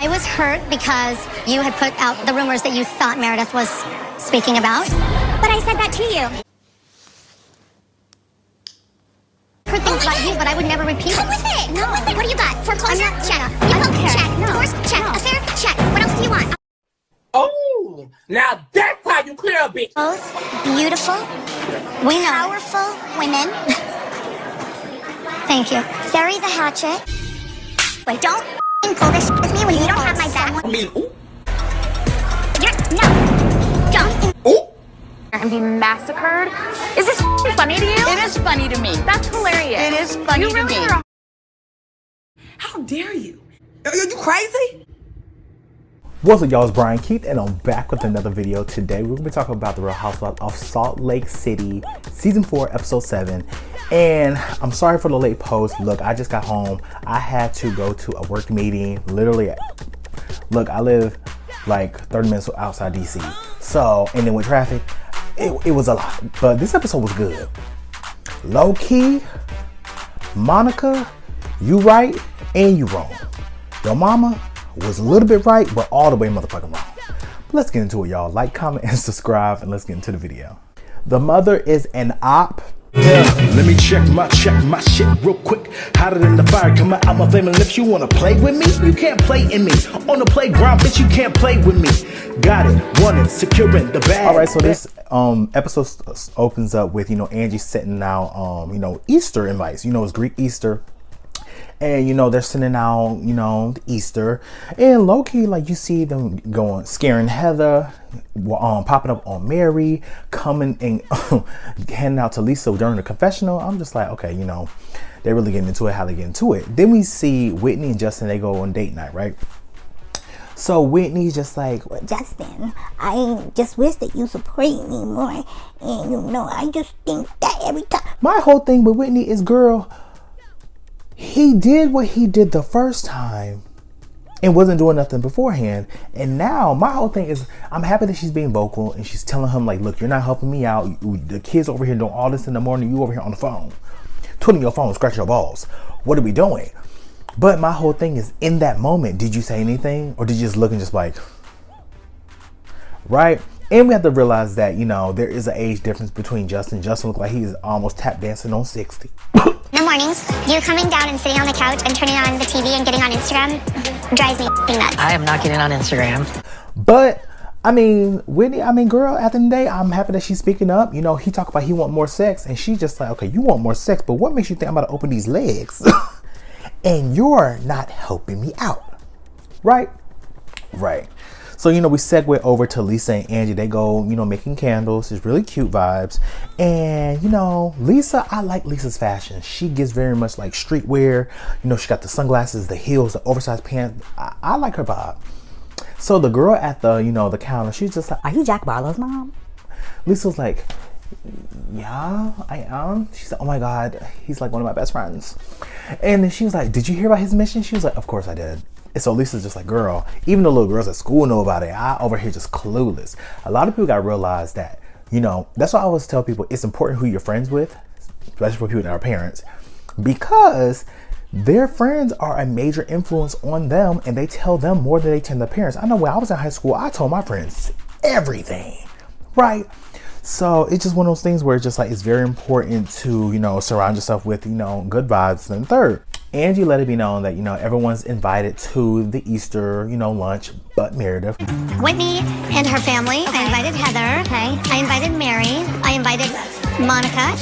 I was hurt because you had put out the rumors that you thought Meredith was speaking about. But I said that to you. I heard things about you, but I would never repeat it. Come with it. No. Come with it. What do you got? Foreclosure? Check. I don't care. Check. No. Divorce? Check. No. Affair? Check. What else do you want? Oh, now that's how you clear a bitch. Both beautiful, powerful women. Thank you. Bury the hatchet. But don't pull this with me when you don't have my back. I mean, ooh. No. Don't. Ooh. And be massacred. Is this funny to you? It is funny to me. That's hilarious. It is funny you really to me. Are How dare you? Are you crazy? What's up, y'all? It's Brian Keith, and I'm back with another video. Today, we're going to be talking about the Real Housewives of Salt Lake City, Season 4, Episode 7. And I'm sorry for the late post. Look, I just got home. I had to go to a work meeting. Literally, look, I live like 30 minutes outside DC. So, and then with traffic, it was a lot. But this episode was good. Low key, Monica, you right and you wrong. Your mama was a little bit right, but all the way motherfucking wrong. But let's get into it, y'all. Like, comment, and subscribe, and let's get into the video. The mother is an op. Yeah, let me check my shit real quick. Hotter than the fire coming out my flame. And if you wanna play with me, you can't play in me. On the playground, bitch, you can't play with me. Got it, want it, securing the bag. All right, so this episode opens up with, Angie sending out, Easter invites. It's Greek Easter. And, they're sending out, the Easter. And low-key, like, you see them going, scaring Heather, popping up on Mary, coming and handing out to Lisa during the confessional. I'm just like, okay, they're really getting into it, how they get into it. Then we see Whitney and Justin, they go on date night, right? So Whitney's just like, well, Justin, I just wish that you support me more. And, I just think that every time. My whole thing with Whitney is, girl, he did what he did the first time and wasn't doing nothing beforehand. And now my whole thing is, I'm happy that she's being vocal and she's telling him, like, look, you're not helping me out. The kids over here doing all this in the morning. You over here on the phone, twiddling your phone, scratching your balls. What are we doing? But my whole thing is, in that moment, did you say anything? Or did you just look and just like, right? And we have to realize that, there is an age difference between Justin. Justin looks like he's almost tap dancing on 60. In the mornings, you coming down and sitting on the couch and turning on the TV and getting on Instagram drives me nuts. I am not getting on Instagram. But, Whitney, girl, at the end of the day, I'm happy that she's speaking up. He talked about he want more sex, and she's just like, okay, you want more sex, but what makes you think I'm about to open these legs? And you're not helping me out. Right? Right. So, we segue over to Lisa and Angie. They go, making candles. It's really cute vibes. And, Lisa, I like Lisa's fashion. She gives very much like streetwear. She got the sunglasses, the heels, the oversized pants. I like her vibe. So the girl at the, the counter, she's just like, Are you Jack Barlow's mom? Lisa's like, yeah, I am. She said, oh my God, he's like one of my best friends. And then she was like, did you hear about his mission? She was like, of course I did. And so Lisa's just like, girl, even the little girls at school know about it. I over here just clueless. A lot of people got to realize that, that's why I always tell people it's important who you're friends with, especially for people that are parents, because their friends are a major influence on them and they tell them more than they tell their parents. I know when I was in high school, I told my friends everything, right? So it's just one of those things where it's just like, it's very important to, surround yourself with, good vibes. And third, Angie let it be known that, everyone's invited to the Easter, lunch, but Meredith. Whitney and her family. Okay. I invited Heather. Okay. I invited Mary. I invited Monica.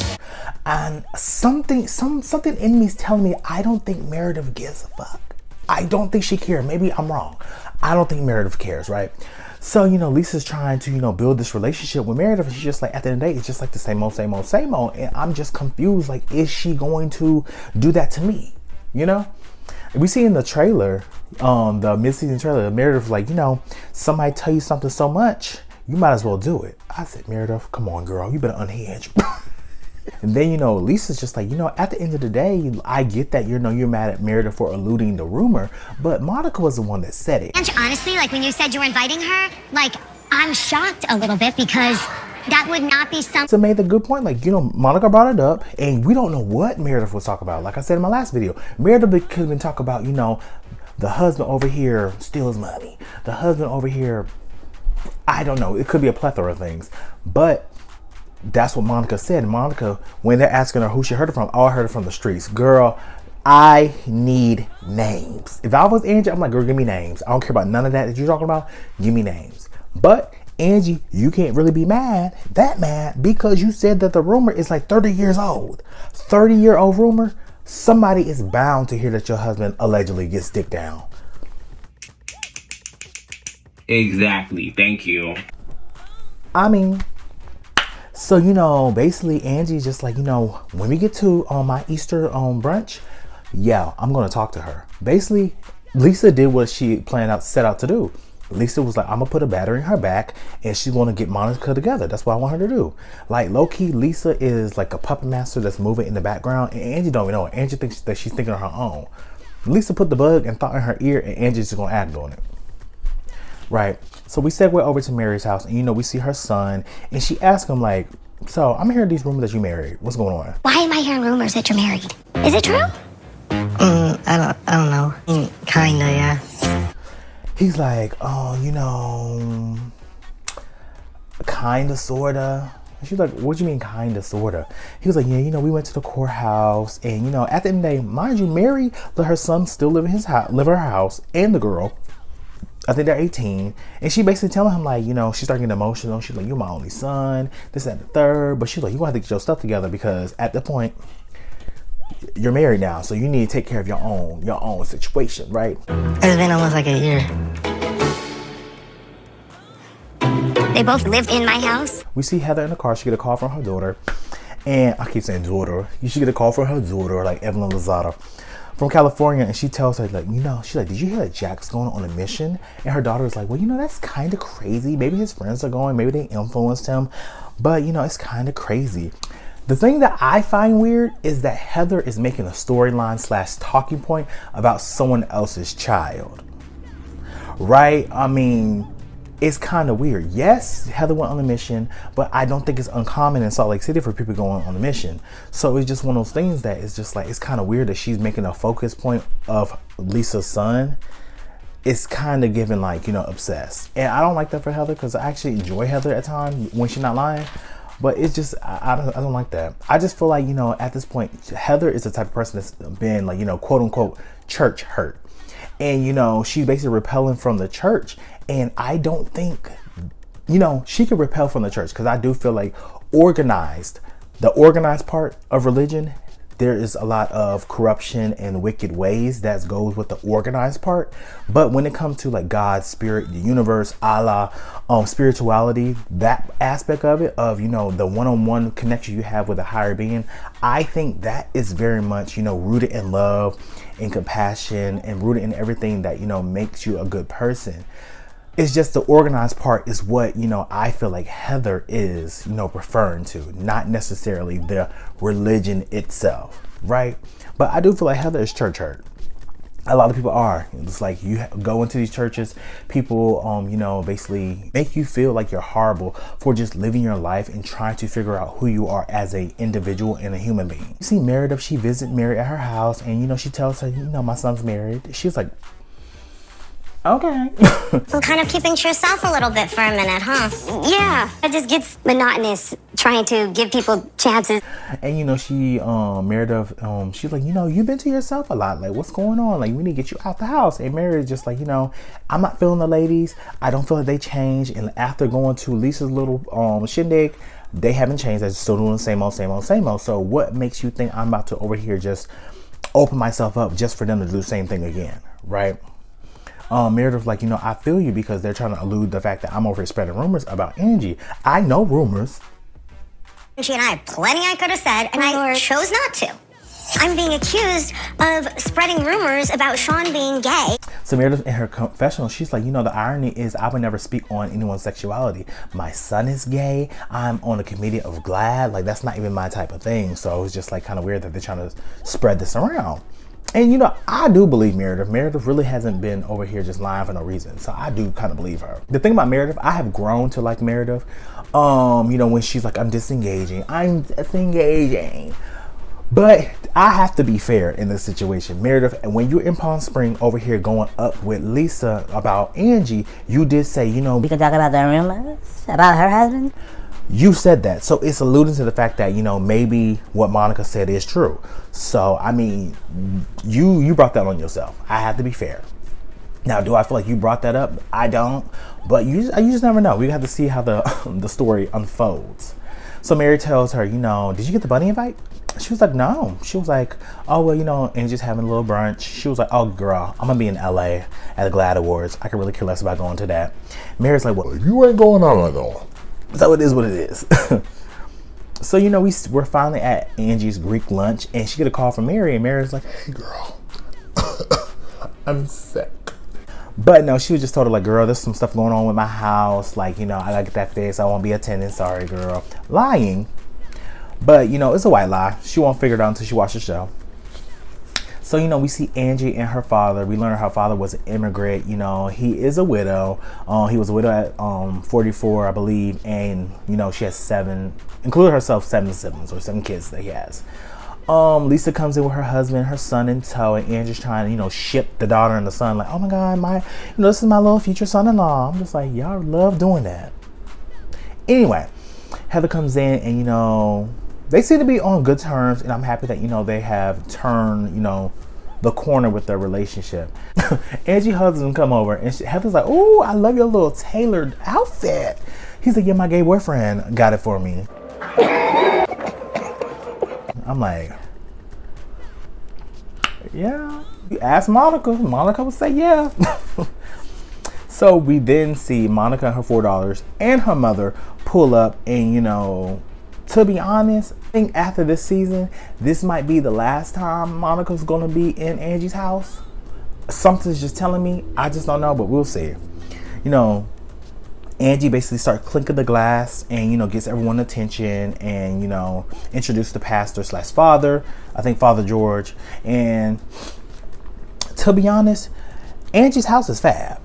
And something in me is telling me I don't think Meredith gives a fuck. I don't think she cares. Maybe I'm wrong. I don't think Meredith cares, right? So, Lisa's trying to, build this relationship with Meredith. And she's just like, at the end of the day, it's just like the same old, same old, same old. And I'm just confused. Like, is she going to do that to me? We see in the trailer, the mid-season trailer, Meredith was like, somebody tell you something so much, you might as well do it. I said, Meredith, come on, girl. You better unhinge. And then, Lisa's just like, at the end of the day, I get that, you're mad at Meredith for eluding the rumor, but Monica was the one that said it. And honestly, like when you said you were inviting her, like I'm shocked a little bit because that would not be something. So made the good point, like, Monica brought it up and we don't know what Meredith was talking about. Like I said in my last video, Meredith could have been talking about, the husband over here steals money. The husband over here, I don't know. It could be a plethora of things. But that's what Monica said. Monica, when they're asking her who she heard it from, I heard it from the streets. Girl, I need names. If I was Angie, I'm like, girl, give me names. I don't care about none of that you're talking about. Give me names. But Angie, you can't really be that mad, because you said that the rumor is like 30 years old. 30-year-old rumor. Somebody is bound to hear that your husband allegedly gets dick down. Exactly. Thank you. I mean, so, you know, basically Angie's just like, you know, when we get to my Easter brunch, yeah, I'm going to talk to her. Basically, Lisa did what she set out to do. Lisa was like, I'm gonna put a battery in her back and she's gonna get Monica together. That's what I want her to do. Like, low-key, Lisa is like a puppet master that's moving in the background, and Angie don't even know it. Angie thinks that she's thinking on her own. Lisa put the bug and thought in her ear, and Angie's just gonna act on it. Right. So we segue over to Mary's house, and you know, we see her son, and she asks him like, so I'm hearing these rumors that you married. What's going on? Why am I hearing rumors that you're married? Is it true? I don't know. Kinda, yeah. He's like, oh, you know, kinda, sorta. She's like, what do you mean kinda, sorta? He was like, yeah, you know, we went to the courthouse, and you know, at the end of the day, mind you, Mary let her son still live in his house, live in her house, and the girl. I think they're 18, and she basically telling him like, you know, she started getting emotional. She's like, you're my only son, this, that, and the third. But she's like, you gonna have to get your stuff together, because at the point, you're married now, so you need to take care of your own situation, right? It's been almost like a year. They both live in my house. We see Heather in the car. She get a call from her daughter, and I keep saying daughter. You should get a call from her daughter, like Evelyn Lozada, from California, and she tells her like, you know, she's like, did you hear that Jack's going on a mission? And her daughter is like, well, you know, that's kind of crazy. Maybe his friends are going. Maybe they influenced him, but you know, it's kind of crazy. The thing that I find weird is that Heather is making a storyline / talking point about someone else's child, right? I mean, it's kind of weird. Yes, Heather went on a mission, but I don't think it's uncommon in Salt Lake City for people going on a mission. So it's just one of those things that it's just like, it's kind of weird that she's making a focus point of Lisa's son. It's kind of giving like, you know, obsessed. And I don't like that for Heather, because I actually enjoy Heather at times when she's not lying. But it's just, I don't like that. I just feel like, you know, at this point, Heather is the type of person that's been like, you know, quote unquote, church hurt. And, you know, she's basically repelling from the church. And I don't think, you know, she could repel from the church, because I do feel like the organized part of religion, there is a lot of corruption and wicked ways that goes with the organized part. But when it comes to like God's spirit, the universe, Allah, spirituality, that aspect of it, of, you know, the one-on-one connection you have with a higher being, I think that is very much, you know, rooted in love and compassion, and rooted in everything that, you know, makes you a good person. It's just the organized part is what, you know, I feel like Heather is, you know, referring to, not necessarily the religion itself, right? But I do feel like Heather is church hurt. A lot of people are. It's like you go into these churches, people, you know, basically make you feel like you're horrible for just living your life and trying to figure out who you are as a individual and a human being. You see Meredith, she visits Mary at her house, and, you know, she tells her, you know, my son's married. She's like, okay. I'm kind of keeping to yourself a little bit for a minute, huh? Yeah. It just gets monotonous trying to give people chances. And, you know, she, Meredith, she's like, you know, you've been to yourself a lot. Like, what's going on? Like, we need to get you out the house. And Meredith's just like, you know, I'm not feeling the ladies. I don't feel like they changed. And after going to Lisa's little shindig, they haven't changed. They're still doing the same old, same old, same old. So what makes you think I'm about to over here just open myself up just for them to do the same thing again, right? Meredith, like, you know, I feel you, because they're trying to allude the fact that I'm over here spreading rumors about Angie. I know rumors. She and I had plenty I could have said, and I chose not to. I'm being accused of spreading rumors about Sean being gay. So Meredith, in her confessional, she's like, you know, the irony is I would never speak on anyone's sexuality. My son is gay. I'm on a committee of GLAAD. Like, that's not even my type of thing. So it's just like kind of weird that they're trying to spread this around. And, you know, I do believe Meredith. Meredith really hasn't been over here just lying for no reason. So I do kind of believe her. The thing about Meredith, I have grown to like Meredith. You know, when she's like, I'm disengaging. But I have to be fair in this situation, Meredith. And when you're in Palm Spring over here going up with Lisa about Angie, you did say, you know, We could talk about the rumors about her husband. you said that. So it's alluding to the fact that, you know, maybe what Monica said is true. So, I mean, you brought that on yourself. I have to be fair. Now, do I feel like you brought that up? I don't. But you just never know. We have to see how the story unfolds. So Mary tells her, you know, did you get the bunny invite? She was like, no. She was like, oh, well, you know, Angie's having a little brunch. She was like, oh, girl, I'm going to be in LA at the GLAAD Awards. I could really care less about going to that. Mary's like, well, You ain't going out like that. so it is what it is. So, you know, we're finally at Angie's Greek lunch, and she get a call from Mary, and Mary's like, Hey, girl. I'm sick. but no, she was just told her, like, girl, there's some stuff going on with my house. Like, you know, I gotta get that fixed. I won't be attending. Sorry, girl. Lying. But, you know, it's a white lie. She won't figure it out until she watches the show. So, you know, we see Angie and her father. We learn her father was an immigrant. You know, he is a widow. He was a widow at 44, I believe. And, you know, she has 7 siblings or 7 kids that he has. Lisa comes in with her husband, her son in tow, and Angie's trying to, you know, ship the daughter and the son. Like, oh my God, this is my little future son-in-law. I'm just like, y'all love doing that. Anyway, Heather comes in and, you know, they seem to be on good terms, and I'm happy that, you know, they have turned, you know, the corner with their relationship. Angie husband come over, and Heather's like, oh, I love your little tailored outfit. He's like, yeah, my gay boyfriend got it for me. I'm like, yeah. You ask Monica. Monica will say yeah. So we then see Monica and her $4 and her mother pull up, and, you know, to be honest, I think after this season, this might be the last time Monica's gonna be in Angie's house. Something's just telling me. I just don't know, but we'll see. You know, Angie basically starts clinking the glass and, you know, gets everyone attention and, you know, introduce the pastor / father, I think Father George. And to be honest, Angie's house is fab.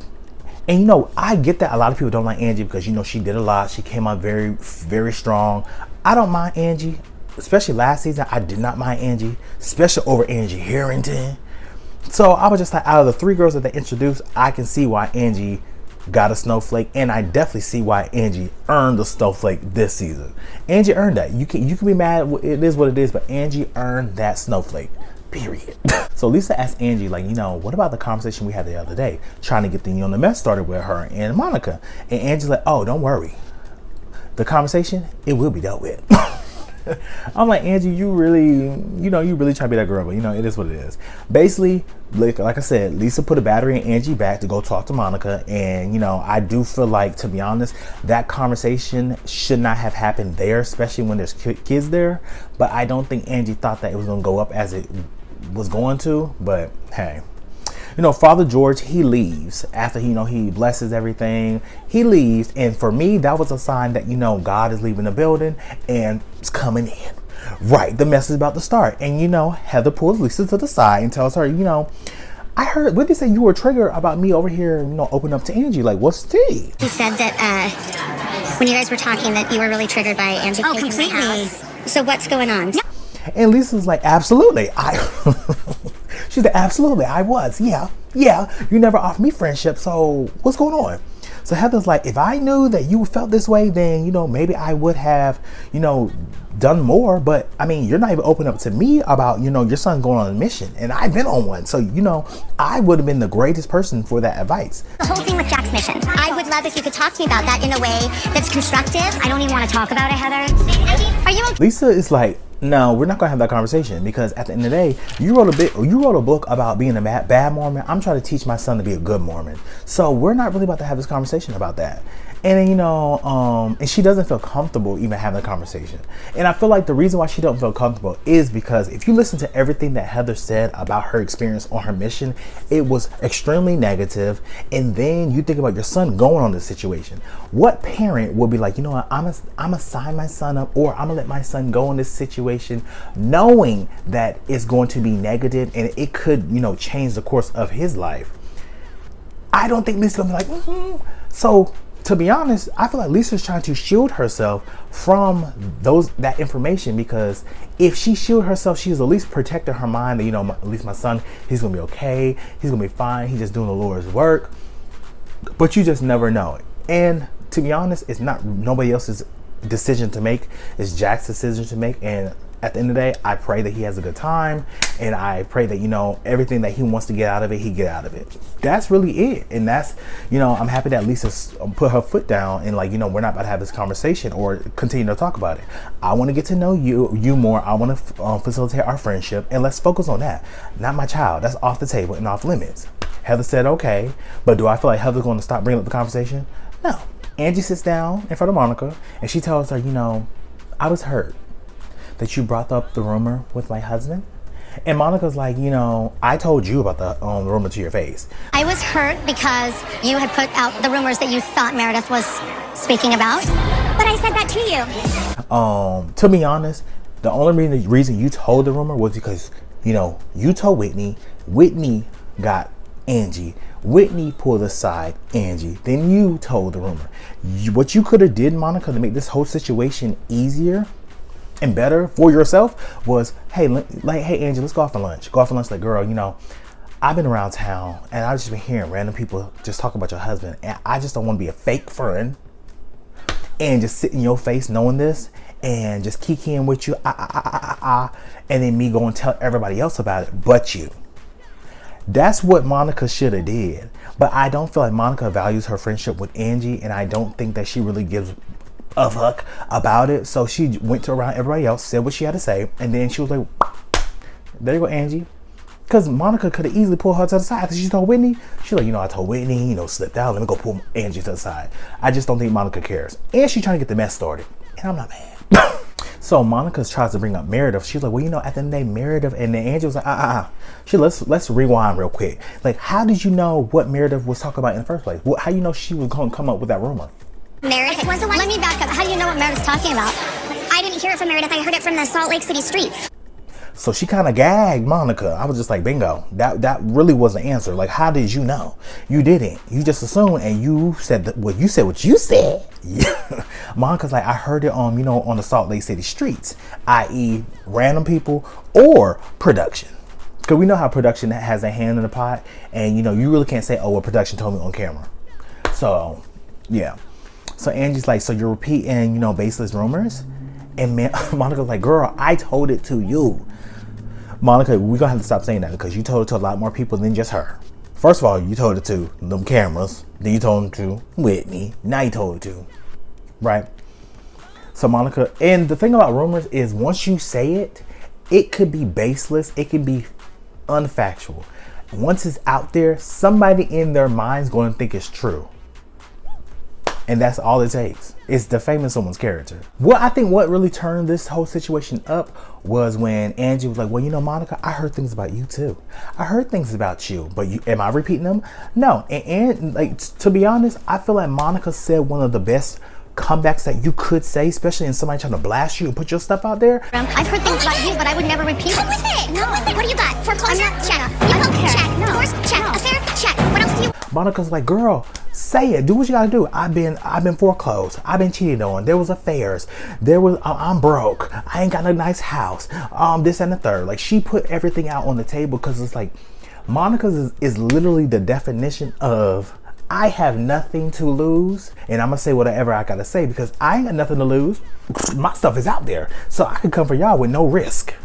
And, you know, I get that a lot of people don't like Angie because, you know, she did a lot. She came out very, very strong. I don't mind Angie, especially last season. I did not mind Angie, especially over Angie Harrington. So I was just like, out of the 3 girls that they introduced, I can see why Angie got a snowflake, and I definitely see why Angie earned the snowflake this season. Angie earned that. You can be mad. It is what it is, but Angie earned that snowflake. Period. So Lisa asked Angie, like, you know, what about the conversation we had the other day, trying to get the, you know, the mess started with her and Monica? And Angie's like, oh, don't worry. The conversation, it will be dealt with. I'm like, Angie, you really try to be that girl, but, you know, it is what it is. Basically, like I said, Lisa put a battery in Angie back to go talk to Monica. And, you know, I do feel like, to be honest, that conversation should not have happened there, especially when there's kids there. But I don't think Angie thought that it was going to go up as it was going to. But hey, you know, Father George, he leaves after, you know, he blesses everything. He leaves. And for me, that was a sign that, you know, God is leaving the building and it's coming in. Right. The mess is about to start. And, you know, Heather pulls Lisa to the side and tells her, you know, I heard Whitney say you were triggered about me over here, you know, opening up to Angie. Like, what's tea? He said that when you guys were talking that you were really triggered by Angie taking the house. So what's going on? And Lisa's like, absolutely. She's like, absolutely, I was. Yeah. You never offered me friendship, so what's going on? So Heather's like, if I knew that you felt this way, then, you know, maybe I would have, you know, done more. But I mean, you're not even open up to me about, you know, your son going on a mission, and I've been on one. So, you know, I would have been the greatest person for that advice. The whole thing with Jack's mission. I would love if you could talk to me about that in a way that's constructive. I don't even want to talk about it, Heather. Are you okay? Lisa is like, no, we're not gonna have that conversation, because at the end of the day, you wrote a book about being a bad Mormon. I'm trying to teach my son to be a good Mormon. So we're not really about to have this conversation about that. And then, you know, and she doesn't feel comfortable even having the conversation. And I feel like the reason why she don't feel comfortable is because if you listen to everything that Heather said about her experience on her mission, it was extremely negative. And then you think about your son going on this situation. What parent would be like, you know what, I'm gonna sign my son up, or I'm gonna let my son go in this situation knowing that it's going to be negative and it could, you know, change the course of his life? I don't think Lisa's gonna be like, So to be honest, I feel like Lisa's trying to shield herself from that information, because if she shielded herself, she's at least protected her mind that, you know, at least my son, he's gonna be okay, he's gonna be fine, he's just doing the Lord's work. But you just never know. And to be honest, it's not nobody else's decision to make, it's Jack's decision to make. And at the end of the day, I pray that he has a good time, and I pray that, you know, everything that he wants to get out of it, he get out of it. That's really it. And that's, you know, I'm happy that Lisa put her foot down and, like, you know, we're not about to have this conversation or continue to talk about it. I want to get to know you more. I want to facilitate our friendship, and let's focus on that. Not my child. That's off the table and off limits. Heather said okay, but do I feel like Heather's going to stop bringing up the conversation? No. Angie sits down in front of Monica and she tells her, you know, I was hurt that you brought up the rumor with my husband. And Monica's like, you know, I told you about the rumor to your face. I was hurt because you had put out the rumors that you thought Meredith was speaking about. But I said that to you. To be honest, the only reason you told the rumor was because, you know, you told Whitney. Whitney got Angie. Whitney pulled aside Angie. Then you told the rumor. What you could have did, Monica, to make this whole situation easier and better for yourself was, hey, hey Angie, let's go out for lunch. Go out for lunch. Like, girl, you know, I've been around town and I've just been hearing random people just talk about your husband, and I just don't want to be a fake friend and just sit in your face knowing this and just kikiing with you, and then me go and tell everybody else about it but you. That's what Monica should have did. But I don't feel like Monica values her friendship with Angie, and I don't think that she really gives a fuck about it. So she went to around everybody else, said what she had to say, and then she was like, there you go, Angie. Because Monica could have easily pulled her to the side, because she told Whitney. She's like, you know, I told Whitney, you know, slipped out, let me go pull Angie to the side. I just don't think Monica cares. And she's trying to get the mess started, and I'm not mad. So Monica tries to bring up Meredith. She's like, well, you know, at the end of the day, Meredith, and then Angie was like, let's rewind real quick. Like, how did you know what Meredith was talking about in the first place? How you know she was going to come up with that rumor? Meredith was the one. Let me back up. How do you know what Meredith's talking about? I didn't hear it from Meredith. I heard it from the Salt Lake City streets. So she kind of gagged Monica. I was just like, bingo. That really was the answer. Like, how did you know? You didn't. You just assumed, and you said what you said. Yeah. Monica's like, I heard it on, you know, on the Salt Lake City streets, i.e. random people or production. Because we know how production has a hand in the pot, and, you know, you really can't say, oh, well, production told me on camera. So, yeah. So Angie's like, so you're repeating, you know, baseless rumors? And Monica's like, girl, I told it to you. Monica, we're gonna have to stop saying that, because you told it to a lot more people than just her. First of all, you told it to them cameras. Then you told it to Whitney. Now you told it to, right? So Monica, and the thing about rumors is once you say it, it could be baseless. It could be unfactual. Once it's out there, somebody in their mind's going to think it's true. And that's all it takes. It's defaming someone's character. I think what really turned this whole situation up was when Angie was like, well, you know, Monica, I heard things about you too. I heard things about you, but am I repeating them? No. And like, to be honest, I feel like Monica said one of the best comebacks that you could say, especially in somebody trying to blast you and put your stuff out there. I've heard things about you, but I would never repeat it. With it. No. What do you got? Foreclosure? Check. Check. No. Divorce? Check. Affair? Check. What else do you? Monica's like, girl, say it. Do what you gotta do. I've been foreclosed. I've been cheated on. There was affairs. I'm broke. I ain't got a nice house. This and the third. Like, she put everything out on the table, because it's like Monica's is literally the definition of, I have nothing to lose, and I'm gonna say whatever I gotta say because I ain't got nothing to lose. My stuff is out there, so I can come for y'all with no risk.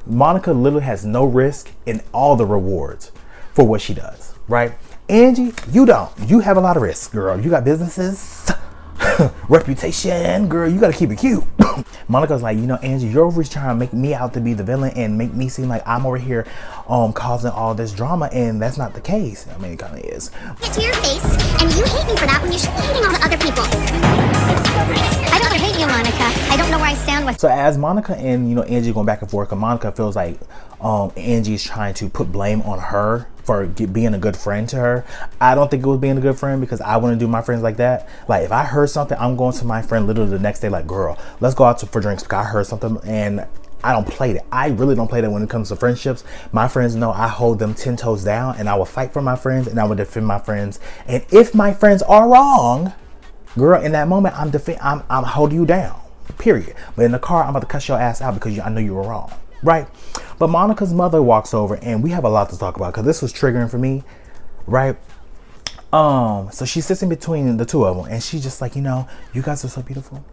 Monica literally has no risk in all the rewards for what she does, right? Angie, you don't. You have a lot of risk, girl. You got businesses, reputation, girl. You gotta keep it cute. Monica's like, you know, Angie, you're over here trying to make me out to be the villain and make me seem like I'm over here causing all this drama, and that's not the case. I mean, it kind of is. Get to your face, and you hate me for that when you should be hating all the other people. I don't hate you, Monica. I don't know where I stand with. So as Monica and, you know, Angie going back and forth, because Monica feels like Angie's trying to put blame on her for being a good friend to her. I don't think it was being a good friend, because I wouldn't do my friends like that. Like, if I heard something, I'm going to my friend literally the next day like, girl, let's go out for drinks because I heard something. And I don't play that. I really don't play that when it comes to friendships. My friends know I hold them 10 toes down, and I will fight for my friends, and I will defend my friends. And if my friends are wrong, girl, in that moment, I'm holding you down, period. But in the car, I'm about to cuss your ass out because I know you were wrong, right? But Monica's mother walks over, and we have a lot to talk about because this was triggering for me, right? So she sits in between the two of them, and she's just like, you know, you guys are so beautiful.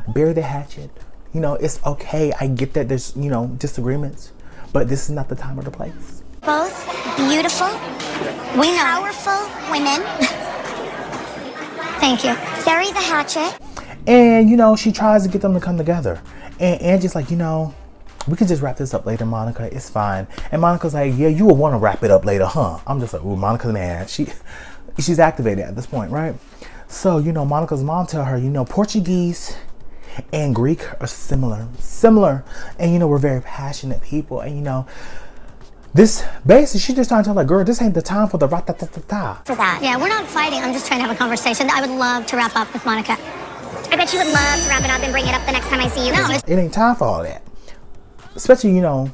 Bury the hatchet. You know, it's okay. I get that there's, you know, disagreements, but this is not the time or the place. Both beautiful, powerful women. Thank you. Bury the hatchet. And, you know, she tries to get them to come together. And Angie's like, you know, we can just wrap this up later, Monica. It's fine. And Monica's like, yeah, you will want to wrap it up later, huh? I'm just like, ooh, Monica's mad. She's activated at this point, right? So, you know, Monica's mom tell her, you know, Portuguese and Greek are similar, and you know, we're very passionate people, and you know, this basically she's just trying to tell her, girl, this ain't the time for the ra-ta-ta-ta-ta. For that. Yeah, we're not fighting. I'm just trying to have a conversation. I would love to wrap up with Monica. I bet you would love to wrap it up and bring it up the next time I see you. No, it ain't time for all that. Especially, you know,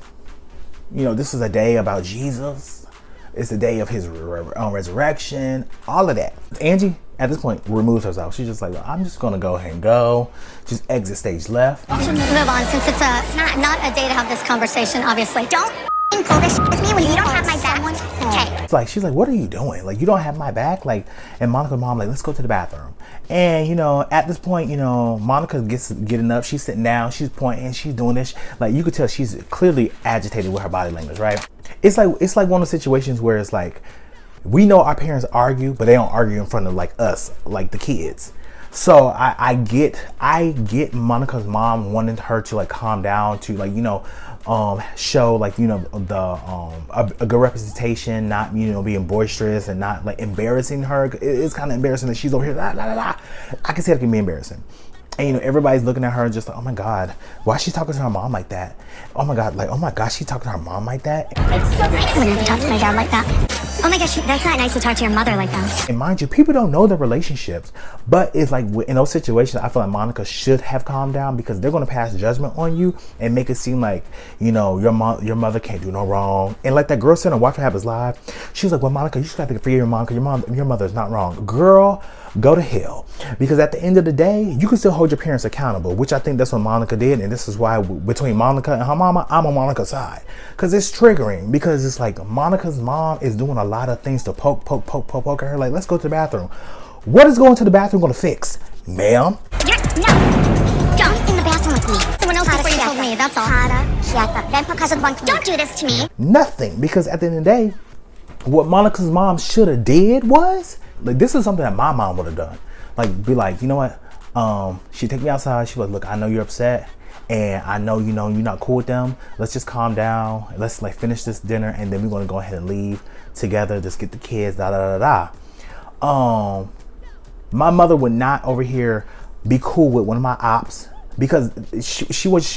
this is a day about Jesus. It's the day of his resurrection. All of that. Angie, at this point, removes herself. She's just like, well, I'm just gonna go ahead and go. Just exit stage left. We should move on since it's not a day to have this conversation. Obviously, don't pull this with me when you don't have my back. Okay. It's like she's like, what are you doing? Like, you don't have my back. Like, and Monica's mom like, let's go to the bathroom. And you know, at this point, you know, Monica getting up. She's sitting down. She's pointing. She's doing this. Like, you could tell she's clearly agitated with her body language, right? It's like one of the situations where it's like, we know our parents argue, but they don't argue in front of like us, like the kids. So I get Monica's mom wanting her to like calm down, to like, you know, show like, you know, the a good representation, not, you know, being boisterous and not like embarrassing her. It's kind of embarrassing that she's over here. I can see it can be embarrassing. And you know, everybody's looking at her just like, oh my God, why is she talking to her mom like that? Oh my God, like, oh my gosh, she's talking to her mom like that. I would never talk to my dad like that. Oh my gosh, that's not nice to talk to your mother like that. And mind you, people don't know their relationships, but it's like in those situations, I feel like Monica should have calmed down, because they're going to pass judgment on you and make it seem like, you know, your mother can't do no wrong. And like that girl said on Watch What Happens Live, she was like, well, Monica, you should have to forgive your mom, because your mother is not wrong. Girl, go to hell. Because at the end of the day, you can still hold your parents accountable, which I think that's what Monica did. And this is why between Monica and her mama, I'm on Monica's side. Because it's triggering, because it's like Monica's mom is doing a lot of things to poke at her. Like, let's go to the bathroom. What is going to the bathroom going to fix, ma'am? No, don't in the bathroom with me. Someone else before you told me, that's all. Don't do this to me. Nothing, because at the end of the day, what Monica's mom should have did was, like, this is something that my mom would have done. Like, be like, you know what? She'd take me outside. She was like, look, I know you're upset, and I know, you know, you're not cool with them. Let's just calm down. Let's like finish this dinner, and then we're gonna go ahead and leave together. Just get the kids. My mother would not over here be cool with one of my ops, because she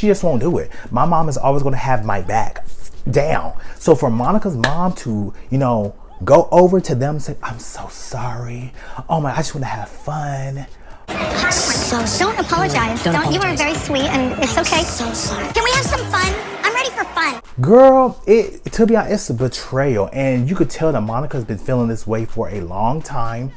just won't do it. My mom is always gonna have my back down. So for Monica's mom to, you know, go over to them and say, I'm so sorry. Oh my, I just want to have fun. Don't apologize. You are very sweet, and it's okay. So sorry. Can we have some fun? I'm ready for fun. Girl, to be honest, it's a betrayal. And you could tell that Monica's been feeling this way for a long time.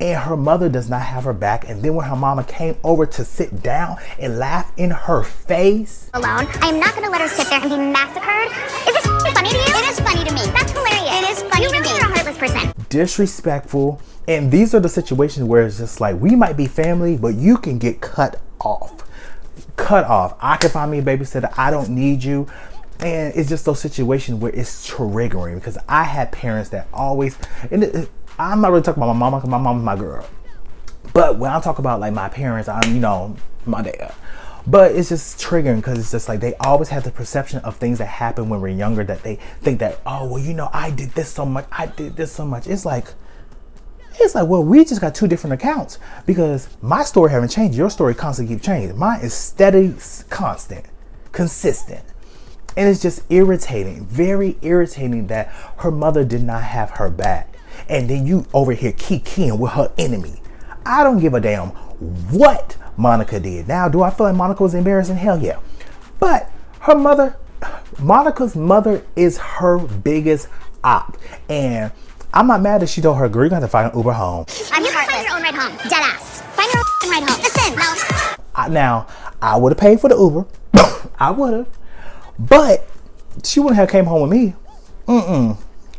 And her mother does not have her back. And then when her mama came over to sit down and laugh in her face. Alone. I am not going to let her sit there and be massacred. Is this funny to you? It is funny to me. That's hilarious. It is funny to me. You really are a heartless person. Disrespectful. And these are the situations where it's just like, we might be family, but you can get cut off. Cut off. I can find me a babysitter. I don't need you. And it's just those situations where it's triggering, because I had parents that always, and I'm not really talking about my mama, because my mama's my girl. But when I talk about like my parents, I'm, you know, my dad. But it's just triggering, because it's just like they always have the perception of things that happen when we're younger, that they think that, oh, well, you know, I did this so much. I did this so much. It's like, well, we just got two different accounts, because my story haven't changed. Your story constantly keeps changing. Mine is steady, constant, consistent. And it's just irritating, very irritating that her mother did not have her back. And then you over here kikiing with her enemy. I don't give a damn what Monica did. Now, do I feel like Monica was embarrassing? Hell yeah. But Her mother, Monica's mother, is her biggest op. And I'm not mad that she told her, girl, you're gonna have to find an Uber home. I'm here to find your own ride home. Dead ass. Find your own ride home. Listen, no. Now, I would have paid for the Uber. I would have. But she wouldn't have came home with me.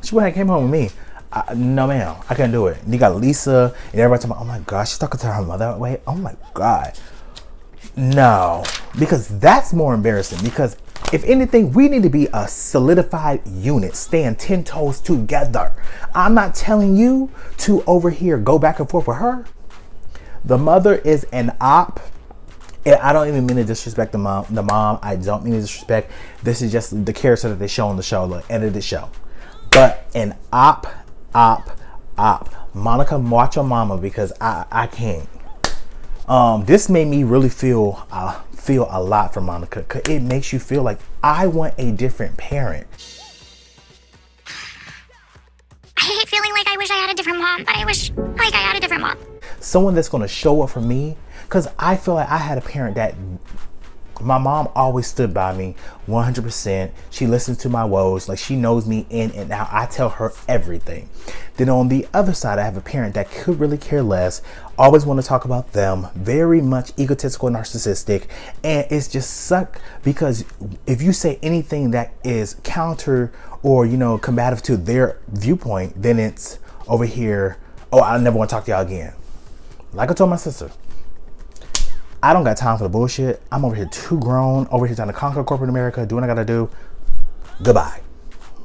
She wouldn't have came home with me. No, ma'am. I couldn't do it. And you got Lisa and everybody talking about, oh my gosh, she's talking to her mother that way. Oh my God. No. Because that's more embarrassing. Because if anything, we need to be a solidified unit. Stand 10 toes together. I'm not telling you to over here go back and forth with her. The mother is an op. And I don't even mean to disrespect the mom. I don't mean to disrespect. This is just the character that they show on the show, the edited show. But an op. Monica, watch your mama, because I can't. This made me really feel a lot for Monica, because it makes you feel like I want a different parent. I hate feeling like I wish I had a different mom, but I wish like I had a different mom. Someone that's going to show up for me, because I feel like I had a parent that my mom always stood by me 100%. She listens to my woes. Like, she knows me in and out. I tell her everything. Then on the other side, I have a parent that could really care less, always want to talk about them, very much egotistical, narcissistic, and it's just suck, because if you say anything that is counter or, you know, combative to their viewpoint, then it's over here, oh, I never want to talk to y'all again. Like I told my sister, I don't got time for the bullshit. I'm over here too grown, over here trying to conquer corporate America, do what I gotta do. Goodbye.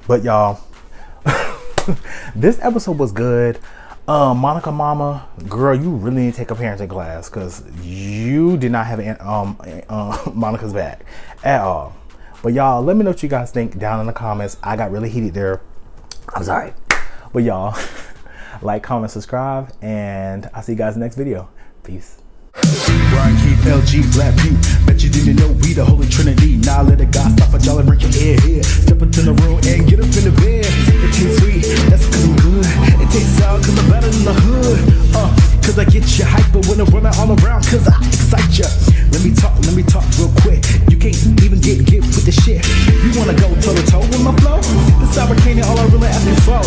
But y'all, this episode was good. Monica mama, girl, you really need to take a parenting class, because you did not have Monica's back at all. But y'all, let me know what you guys think down in the comments. I got really heated there. I'm sorry. But y'all, like, comment, subscribe, and I'll see you guys in the next video. Peace. Where I keep LG black view. Bet you didn't know we the Holy Trinity. Now let a God stop at y'all and break your head here. Step into the room and get up in the bed. It tastes sweet, that's cause I'm good. It tastes sour cause I'm better than the hood. Cause I get you hyper when I'm running all around, cause I excite ya. Let me talk real quick. You can't even get with the shit. You wanna go toe to toe with my flow? This Cyber Canyon all I really asking for.